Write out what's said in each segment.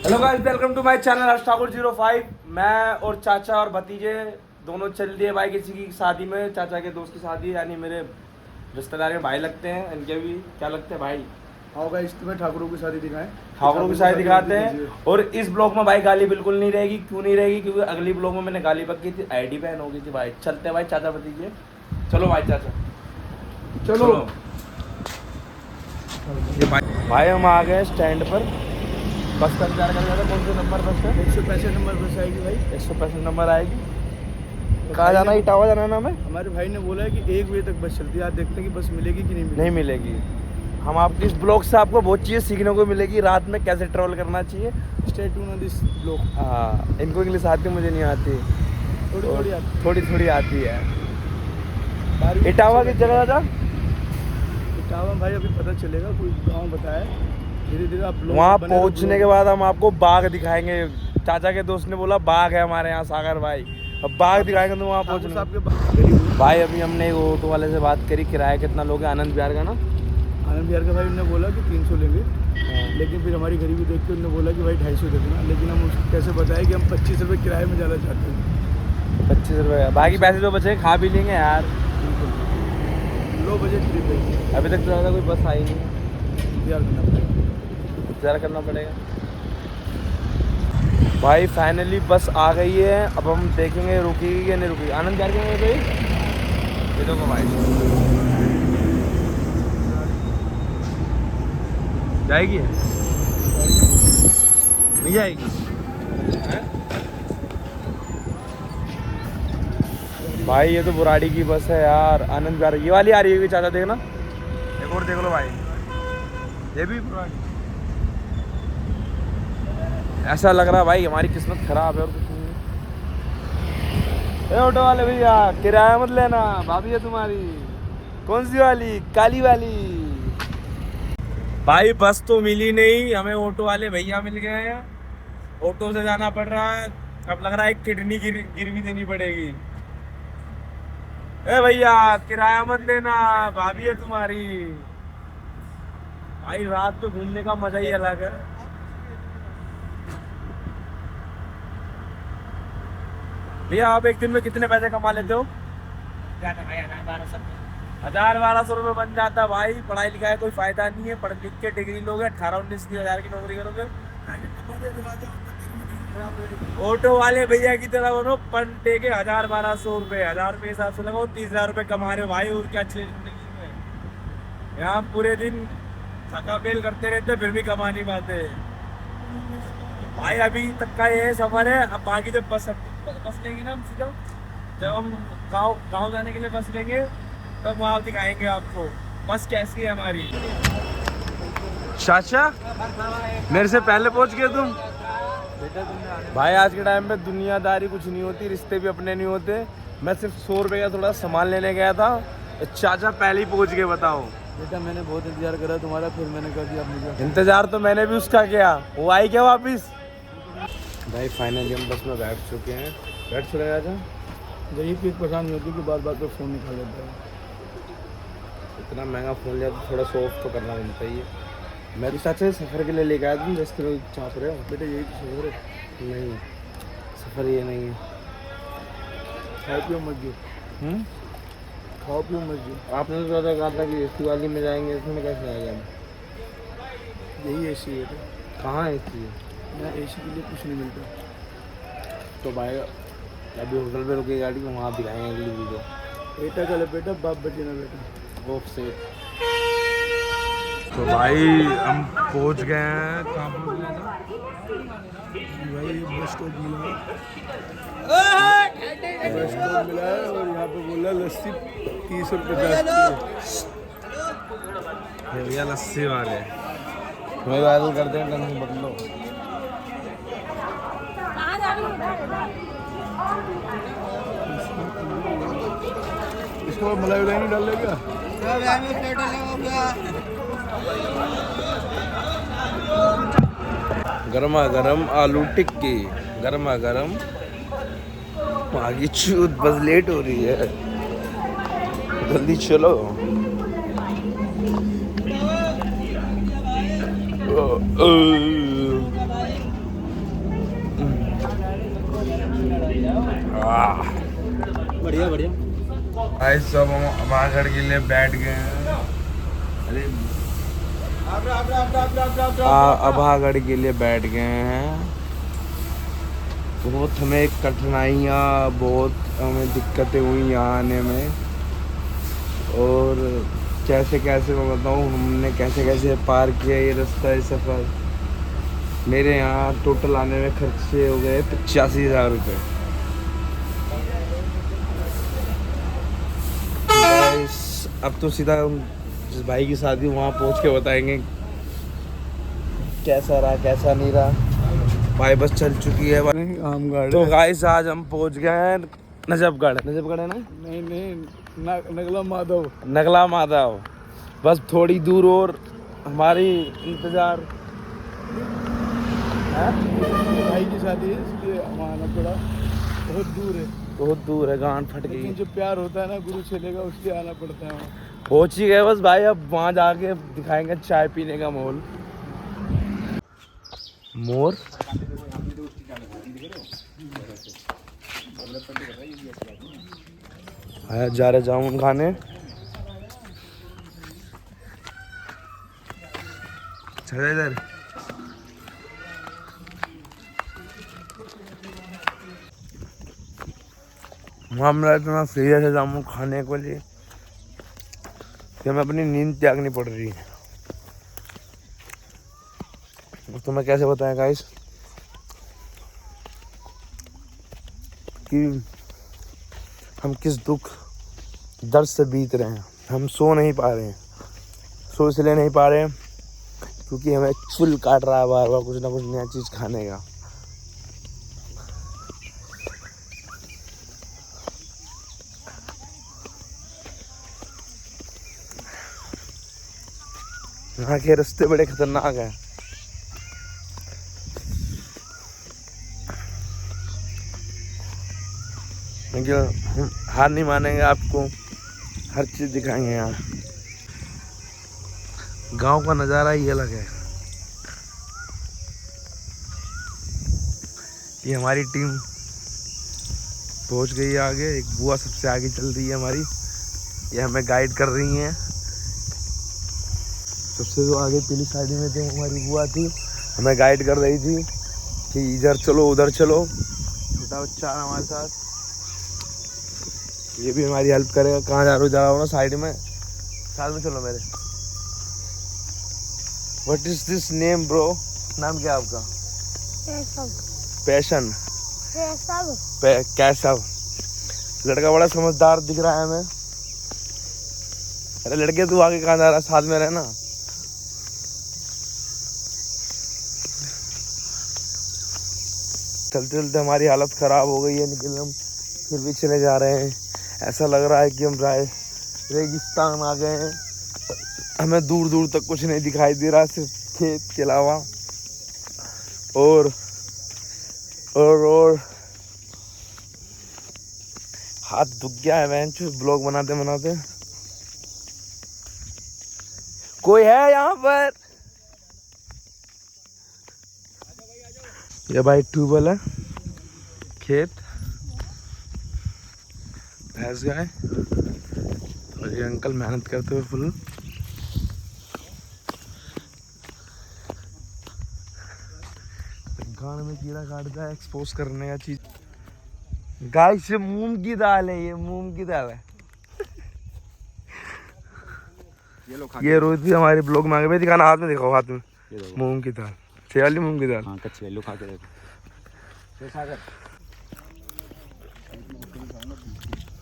Hello guys, welcome to my channel Harsh Thakur 05। मैं और चाचा और भतीजे दोनों चल दिए भाई किसी की शादी में। चाचा के दोस्त की शादी है, यानी मेरे रिश्तेदार के भाई लगते हैं। इनके भी क्या लगते हैं भाई? हाँ गाइस, तुम्हें ठाकुरों की शादी दिखाएं। ठाकुरों की शादी दिखाते हैं। और इस ब्लॉग में भाई गाली बिल्कुल नहीं रहेगी। क्यों नहीं रहेगी? क्योंकि अगली ब्लॉग में मैंने गाली पकी थी, आईडी बैन हो गई थी भाई। चलते हैं भाई चाचा भतीजे। चलो भाई चाचा चलो। ये भाई हम आ गए स्टैंड पर। बस का इंतजार कर रहे थे। कौन से नंबर बस है? 165 नंबर बस आएगी भाई। 165 नंबर आएगी। कहाँ जाना है? इटावा जाना है ना हमें? हमारे भाई ने बोला है कि 1 बजे तक बस चलती है। आज देखते हैं कि बस मिलेगी कि नहीं मिलेगी। हम आपकी इस ब्लॉग से आपको बहुत चीज़ें सीखने को मिलेगी। रात में कैसे ट्रैवल करना चाहिए। Stay tune on this blog. हाँ, इनको इंग्लिश आती, मुझे नहीं आती। थोड़ी थोड़ी आती है। इटावा किस जगह था? इटावा भाई अभी पता चलेगा, कोई गाँव बताया। धीरे धीरे आप वहाँ पहुँचने के बाद हम आपको बाग दिखाएंगे। चाचा के दोस्त ने बोला बाग है हमारे यहाँ, सागर भाई। अब बाग दिखाएंगे तो वहाँ पहुँचने। भाई अभी हमने ऑटो वाले से बात करी, किराया कितना लोगे? आनंद विहार का ना? आनंद विहार का भाई उन्होंने बोला कि 300 लेंगे। लेकिन फिर हमारी गरीबी देख के उन्होंने बोला कि भाई 250 दे देना। लेकिन हम उसको कैसे बताएं कि हम 25 रुपये किराए में जाना चाहते हैं। 25 रुपये, बाकी पैसे जो बचे खा भी लेंगे यार। लो बजट ट्रिप है। अभी तक तो ज़्यादा कोई बस आई नहीं। इंतजार करना पड़ेगा भाई। फाइनली बस आ गई है। अब हम देखेंगे रुकेगी या नहीं रुकेगी। आनंद विहार के भाई ये देखो भाई, जाएगी नहीं जाएगी? भाई ये तो बुराड़ी की बस है यार। आनंद विहार ये वाली आ रही है चाचा, देखना एक और देख लो भाई। ये भी बुराड़ी। ऐसा लग रहा है भाई हमारी किस्मत खराब है और कुछ नहीं। ऑटो वाले भैया, किराया मत लेना, भाभी है तुम्हारी। कौन सी वाली? काली वाली। भाई बस तो मिली नहीं हमें, ऑटो वाले भैया मिल गए हैं। ऑटो से जाना पड़ रहा है। अब लग रहा है किडनी गिरवी देनी पड़ेगी। ए भैया किराया मत लेना, भाभी है तुम्हारी। भाई रात को घूमने का मजा ही अलग है। भैया आप एक दिन में कितने पैसे कमा लेते हो? 1000-1200 रुपये बन जाता है भाई। पढ़ाई लिखाई कोई फायदा नहीं है। पढ़ लिख के डिग्री लोगे, 18-19 हज़ार की नौकरी करोगे। ऑटो वाले भैया की तरह बनो, पर डे के 1000-1200 रुपये, 1000 रुपये हिसाब से लगाओ, 30,000 रुपये कमा रहे हो भाई। और क्या अच्छी जिंदगी में। यहाँ पूरे दिन थका बेल करते रहते, फिर भी कमा नहीं पाते भाई। अभी तक का ये सफर है। अब बाकी जब बस लेंगे ना हम सीधा, जब हम गाँव जाने के लिए बस लेंगे तब वहाँ दिखाएंगे आपको बस कैसी है हमारी। चाचा मेरे से पहले पहुँच गए तुम। भाई आज के टाइम पे दुनियादारी कुछ नहीं होती, रिश्ते भी अपने नहीं होते। मैं सिर्फ 100 रुपये का थोड़ा सामान लेने गया था, चाचा पहले ही पहुँच गए। बताओ बेटा, मैंने बहुत इंतजार करा तुम्हारा, फिर मैंने कर दिया मुझे। इंतजार तो मैंने भी उसका किया, वो आई क्या वापिस? भाई फाइनली हम बस में बैठ चुके हैं। बैठ चले जाता यही चीज़ परेशान होती है कि बार बार तो फ़ोन निकाल लेता है। इतना महंगा फ़ोन लिया तो थोड़ा शॉफ तो करना बनता ही है। मैं तो चाचा सफ़र के लिए लेके आया तुम 10 किलो चाप रहे हो। बेटा यही तो सफ़र है। नहीं, सफ़र ये नहीं है। खाओ पियो मत गिर। खाओ पियो मत गिर। आपने तो ज़्यादा कहा था कि एसी वाली में जाएंगे, इसमें कैसे आ गया? यही एसी है बेटा। कहाँ एसी है? यहाँ एसी के लिए कुछ नहीं मिलता। तो भाई अभी होटल पे रुकी गाड़ी को, वहाँ दिखाएंगे अगली वीडियो। बेटा चले बेटा, बाप बचे ना बेटा। ऑफ से तो भाई हम पहुँच गए हैं। कहाँ पहुँच गए थे भाई? बस स्टॉप मिला है। बस स्टॉप मिला है और यहाँ पे बोला लस्सी 30 और 50 की। भैया लस्सी वाले वही वायरल करते हैं, टेंशन बदलो। इसको मलाई वलाई नहीं डाल लेगा? गरमा गरम आलू टिक्की, गरमा गरम। आगे चूत, बस लेट हो रही है, जल्दी चलो। बढ़िया बढ़िया। भाई सब हम अभागढ़ के लिए बैठ गए हैं। अरे अभागढ़ के लिए बैठ गए हैं। बहुत हमें कठिनाइयाँ, बहुत हमें दिक्कतें हुई यहाँ आने में। और कैसे कैसे मैं बताऊँ, हमने कैसे कैसे पार किया ये रास्ता, ये सफ़र। मेरे यहाँ टोटल आने में खर्चे हो गए 85,000 रुपये। अब तो सीधा जिस भाई की शादी वहाँ पहुँच के बताएंगे कैसा रहा कैसा नहीं रहा। भाई बस चल चुकी है। आमगढ़ तो गाइस आज हम पहुँच गए हैं नजफगढ़। नजफगढ़ है ना? नहीं नगला माधव। नगला माधव। बस थोड़ी दूर और हमारी इंतजार है। भाई की शादी है इसलिए हम आना पड़ा। बहुत दूर है, गांड फट गई। जो प्यार होता है ना गुरु चले का, उसलिए आना पड़ता है वहाँ। पहुँच ही गए बस भाई। अब वहाँ जाके दिखाएंगे चाय पीने का माहौल। मोर आया जा रहे जामुन खाने। चल इधर। मामला इतना सीरियस है जामुन खाने को लिए कि हमें अपनी नींद त्यागनी पड़ रही है। तो मैं कैसे बताएं गाइस कि हम किस दुख दर्द से बीत रहे हैं। हम सो नहीं पा रहे हैं। सो इसलिए नहीं पा रहे हैं क्योंकि हमें चुल काट रहा है बार बार कुछ ना कुछ नया चीज़ खाने का। यहाँ के रास्ते बड़े खतरनाक हैं। लेकिन हम हार नहीं मानेंगे, आपको हर चीज़ दिखाएंगे। यहाँ गांव का नज़ारा ही अलग है। ये हमारी टीम पहुंच गई है आगे। एक बुआ सबसे आगे चल रही है हमारी। ये हमें गाइड कर रही हैं। सबसे जो आगे पीली साइड में थी हमारी बुआ थी, हमें गाइड कर रही थी कि इधर चलो उधर चलो। छोटा बच्चा है हमारे साथ, ये भी हमारी हेल्प करेगा। कहाँ जा रहा हो ना, साइड में साथ में चलो मेरे। What is this name bro? नाम क्या है आपका? पैशन कैसव। लड़का बड़ा समझदार दिख रहा है हमें। अरे लड़के तू आगे कहाँ जा रहा है, साथ में रहना। चलते चलते हमारी हालत ख़राब हो गई है, लेकिन हम फिर भी चले जा रहे हैं। ऐसा लग रहा है कि हम रेगिस्तान आ गए हैं। हमें दूर दूर तक कुछ नहीं दिखाई दे रहा, सिर्फ खेत के अलावा। और हाथ दुख गया है बेंच ब्लॉग बनाते बनाते। कोई है यहाँ पर? ये भाई ट्यूबवेल है, खेत, भैंस गाय और ये अंकल मेहनत करते हुए फुल। गान में कीड़ा काटता है, एक्सपोज करने का चीज। गाय से मूंग की दाल है, ये मूंग की दाल है। ये रोज भी हमारे ब्लॉग में आगे भाई दिखाना, हाथ में दिखाओ, हाथ में मूंग की दाल, वाली मूंग की दाल। हाँ, कच्ची आलू खा के देखो।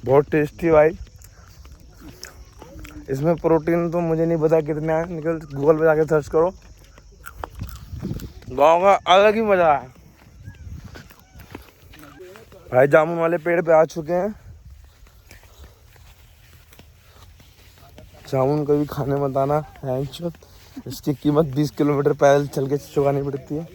बहुत टेस्टी भाई। इसमें प्रोटीन तो मुझे नहीं पता कितना है, निकल गूगल पे जाके सर्च करो। गाँव का अलग ही मजा है भाई। जामुन वाले पेड़ पे आ चुके हैं। जामुन कभी खाने मत आना है। इसकी कीमत 20 किलोमीटर पैदल चल के चुकानी पड़ती है।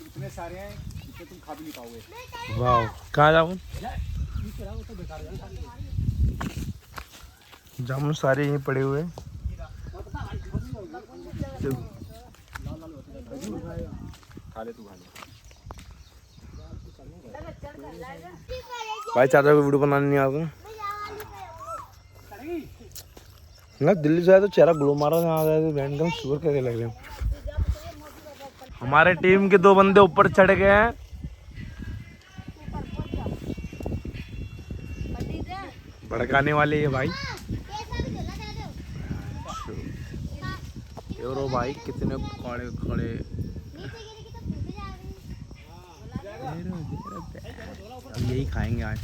इतने सारे हैं कि तुम खा भी नहीं पाओगे। वाह, कहाँ जाऊँ? जामुन सारे यहीं पड़े हुए हैं। खा ले तू खा ले। भाई चाचा को वीडियो बनाने नहीं आता ना। दिल्ली से आया तो चेहरा ग्लो मारा आ गया तो बैंड कम शुगर करके लग रहे हैं। हमारे टीम के 2 बंदे ऊपर चढ़ गए हैं। भड़काने वाले ये भाई। और भाई कितने खड़े खड़े। अब यही खाएंगे आज।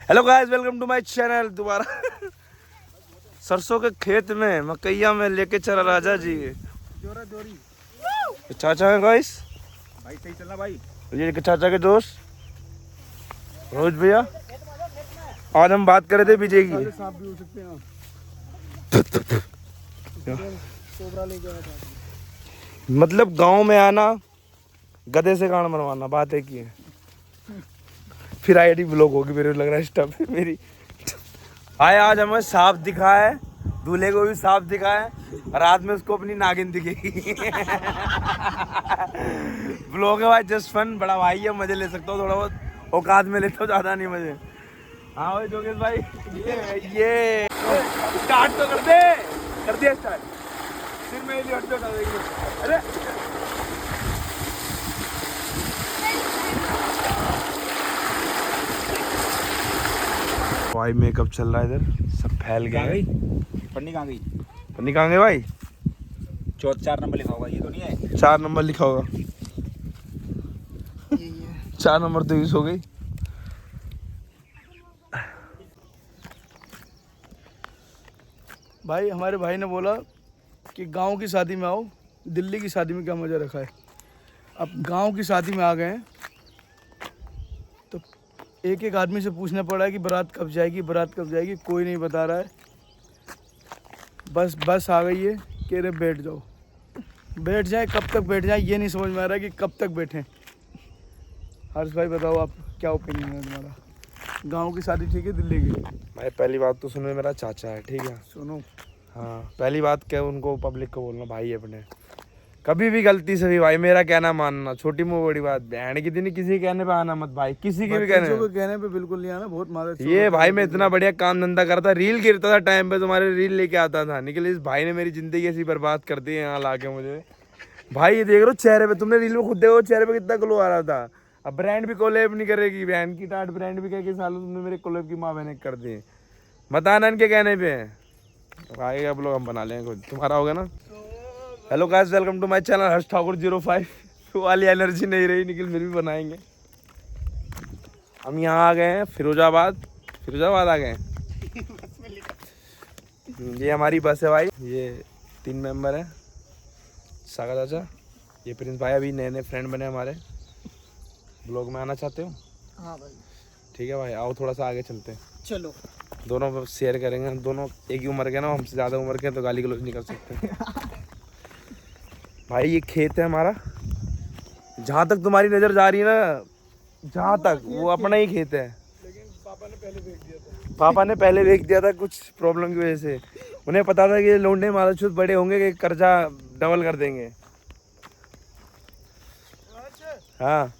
Hello guys, welcome to my channel. दोबारा सरसों के खेत में मकैया में लेके चला राजा जी। चाचा है गाइस, भाई सही चलना भाई। ये चाचा के दोस्त रोज भैया। आज हम बात कर रहे थे विजय की। सांप भी हो सकते हैं। मतलब गांव में आना, गधे से गाना बनवाना, बात है की है। फिर आईडी ब्लॉक होगी मेरे लग रहा है स्टॉप मेरी। आए आज हमें सांप दिखा है, दूल्हे को भी सांप दिखा है, रात में उसको अपनी नागिन दिखेगी। ब्लॉग है भाई, जस्ट फन। बड़ा भाई है, मजे ले सकता हूँ थोड़ा बहुत, औकात में लेता हूँ, ज्यादा नहीं मजे। हाँ भाई जोगेश भाई, ये स्टार्ट तो कर दिया स्टार्ट। फिर मैं हट कर देंगे। अरे भाई मेकअप चल रहा है इधर, सब फैल गए। पन्नी कहाँ गई? पन्नी कहाँ गए भाई? 4 नंबर लिखा होगा, ये तो नहीं है। 4 नंबर लिखा होगा। 4 नंबर तो यूज हो गई। भाई हमारे भाई ने बोला कि गांव की शादी में आओ, दिल्ली की शादी में क्या मजा रखा है। अब गांव की शादी में आ गए हैं तो एक एक आदमी से पूछना पड़ा है कि बारात कब जाएगी, बारात कब जाएगी। कोई नहीं बता रहा है। बस आ गई है कि रे बैठ जाओ। बैठ जाए, कब तक बैठ जाए ये नहीं समझ में आ रहा है कि कब तक बैठें। हर्ष भाई बताओ, आप क्या ओपिनियन है तुम्हारा? गांव की शादी ठीक है दिल्ली की? भाई पहली बात तो सुनो, मेरा चाचा है, ठीक है? सुनो, हाँ पहली बात क्या, उनको पब्लिक को बोलना भाई अपने, कभी भी गलती से भी भाई मेरा कहना मानना। छोटी मुँह बड़ी बात, बहन की दिन किसी के कहने पे आना मत भाई, किसी के भी कहने पे बिल्कुल नहीं आना। बहुत मारा ये भाई, मैं इतना बढ़िया काम धंधा करता, रील गिरता था टाइम पे, तुम्हारे रील लेके आता था। निकले इस भाई ने मेरी जिंदगी ऐसी बर्बाद कर दी है यहाँ लाके मुझे। भाई ये देख रहे हो चेहरे पे, तुमने रील में खुद देखो चेहरे पे कितना ग्लो आ रहा था। अब ब्रांड भी कोलैब नहीं करेगी, बहन की टाट ब्रांड भी कह के सालों तुमने मेरे कोलैब की माँ बहने कर दी। बताना इनके कहने पे भाई, अब लोग हम बना लेंगे खुद। तुम्हारा होगा ना। Hello guys, welcome to my channel Harsh Thakur 05। वाली एनर्जी नहीं रही, निकल फिर भी बनाएंगे। हम यहाँ आ गए हैं फिरोजाबाद आ गए हैं। ये हमारी बस है भाई, ये 3 मेंबर हैं। सागा चाचा, ये प्रिंस भाई, अभी नए फ्रेंड बने हमारे। ब्लॉग में आना चाहते हो? हाँ भाई। ठीक है भाई, आओ थोड़ा सा आगे चलते हैं। चलो, दोनों शेयर करेंगे। हम दोनों एक ही उम्र के ना, हमसे ज़्यादा उम्र के तो गाली गलौज नहीं कर सकते। भाई ये खेत है हमारा, जहाँ तक तुम्हारी नज़र जा रही है ना, जहाँ तक वो अपना ही खेत है। लेकिन पापा ने पहले बेच दिया था कुछ प्रॉब्लम की वजह से। उन्हें पता था कि लोंडे मालाचुत बड़े होंगे कि कर्जा डबल कर देंगे। हाँ